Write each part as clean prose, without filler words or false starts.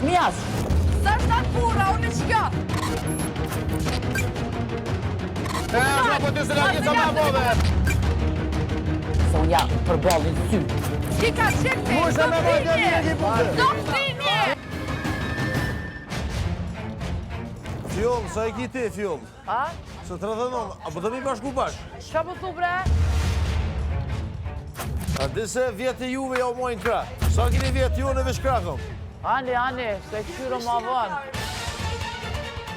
Fëmijash. Sa shtat burra, unë shkjo. Po ty se lagi sa ma bove. Se unë ja përballin sy. Ki ka qekte, Zoftini! Fjoll, sa e ki ti, Fjoll? A? Se të rëdhenon, apo të mi bashku bashk? Qa po thu bre? A di se vjetë e juve ja u mojnë kra. Sa kini vjetë ju në veç krakëm? Ani, se këshyro ma vën.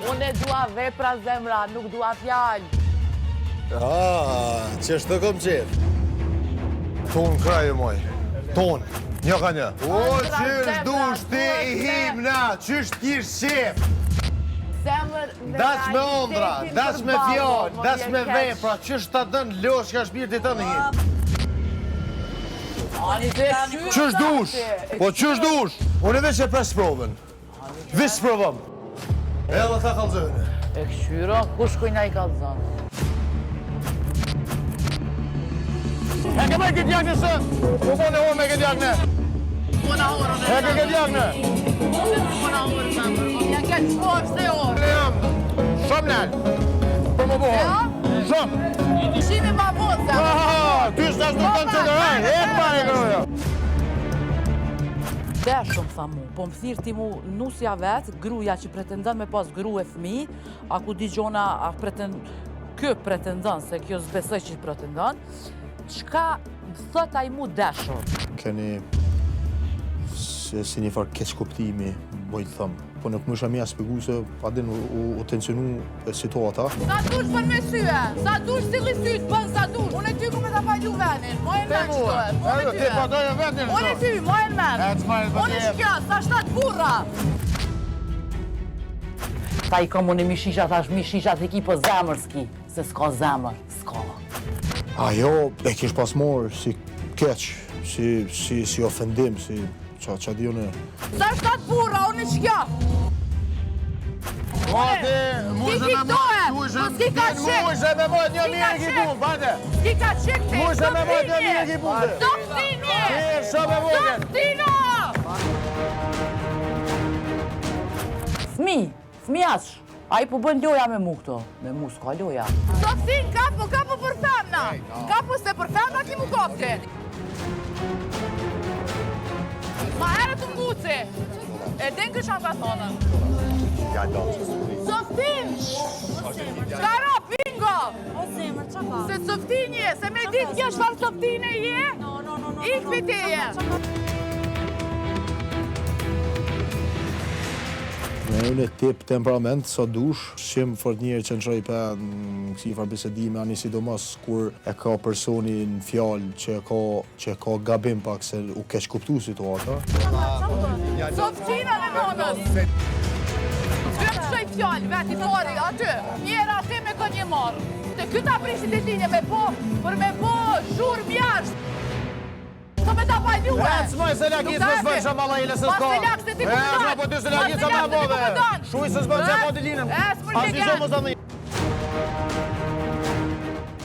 Unë e dua vepra zemra, nuk dua fjallë. Që është të kom qef? Tonë krajë moj, tonë, një ka një. O, qështë dush ti i himna, qështë kish qef? Das me ondra, das me fjallë, das me vepra, qështë ta dënë losh ka shpirti të në himë? Qështë dush? Po qështë dush? Unë e veç e pres provën. Veç provëm. Edhe tha kalzëne. E këshyro, ku shkojna i kalzën? E ke me këtë jakë nësë? Po po në ho me këtë jakë në? Po na orë, E ke këtë jakë në? po na orë, zemër. Ja këtë shkojë se orë. Në jam, shumë nalë. Po më bohë. Shumë. Shimi ma botë, zemër. Ty s'nash më të në që këraj, e pare kërëja. Deshëm, tha mu, po më thirë ti mu nusja vetë, gruja që pretendon me pas gru e fëmi, a ku di gjona, kë pretendon, se kjo zbesoj që pretendon, qka thot a i mu deshëm? Keni si një farë keq kuptimi, bojtë thëmë. Po nuk më shami a spegu se pa din u tensionu situata. Sa dush për me syë, sa dush si li sytë bën, sa dush. Unë e ty ku me ta pajdu venin, mojnë men qëtojë. Ti pa dojë venin Unë e ty, mojnë men. Unë e shkjo, sa shtat burra. Ta i kom unë mishisha, thash mishisha të ki për zemër s'ki, se s'ka zemër, s'ka. Ajo e kish pas morë si keq, si ofendim, si qa di unë. Sa shtat burra, unë e shkjo. Ti fiktohet, s'ki ka qek. Mujse me mojt një mirë ki punë, bate. S'ki ka qek te, Mujse me mojt një mirë ki punë. Zoftini! Sa me mojtën. Zoftino! Fëmijash, a i po bën loja me mu këto, me mu s'ka loja. Zoftin, kapu për femna. Kapu se për femna ki mu kopti. Ma herë të mbuci. E din kësha të thonën. Zoftin! Shkara, bingo! O zemër, qa ka? Se Zoftin je, se me ditë kjo shfarë Zoftin e je? No. Ikvi ti je. Me unë e tip temperament, sa dush, shim fort njerë që në shoj për në kësi farë bisedime, ani sidomos kur e ka personi në fjallë që ka gabim pak se u keq kuptu situata. Zoftina në nonës. Të shoj fjallë, veti fori, aty. Njera aty me ka një marë. Të këta prishit e tinje me po, për me po, shurë mjashtë. Të me ta pajduhe. Vec moj se lakis me s'bën që malla ile se s'ka. Pas se lak se ti këmëdon. Po ty se lakis që ma bove. Shuj se s'bën që po t'i linëm. S'për legan.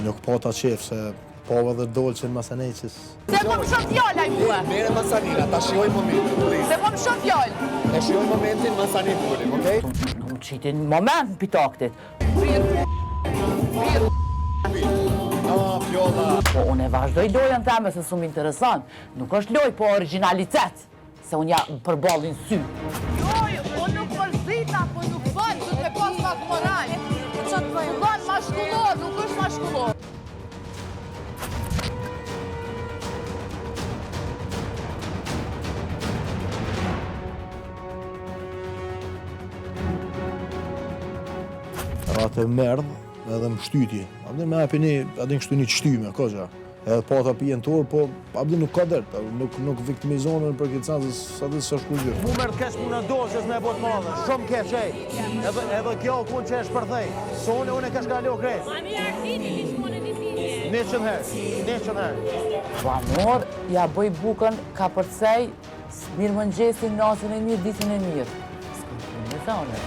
Nuk po ta qef se pove dhe dolqen masaneqis. Se po më shumë fjallë a i muhe. Mere masanina, ta shioj momentin. Se po më shumë fjallë. E shioj momentin, masanin pulim, okej? Nuk qitin moment në pitaktit. Fjolla. Po unë e vazhdoj lojën teme se su më interesant. Nuk është loj, po originalitet. Se unë ja përballin sy. Joj, unë nuk përzita, po nuk bënë, du të pas pak moral. Qa të bëjë? Bënë mashkullor, nuk është mashkullor. Ratë e merdh edhe më shtytje. Abdin me apini, adin kështu një qështyme, koqa. Edhe pata pijen torë, po abdin nuk ka dert, nuk viktimizonën për këtë sanë, sa dhe së shku gjë. Mu mërë të kesh punë në doshës me botë madhe, shumë kesh, edhe kjo kun që e shpërthej. Sone, unë e kesh ka leo krejt. 100 herë. Po amor, ja bëj bukën ka përcej, mirë mëngjesin, natën e mirë, ditën e mirë. S'këm punë me thone.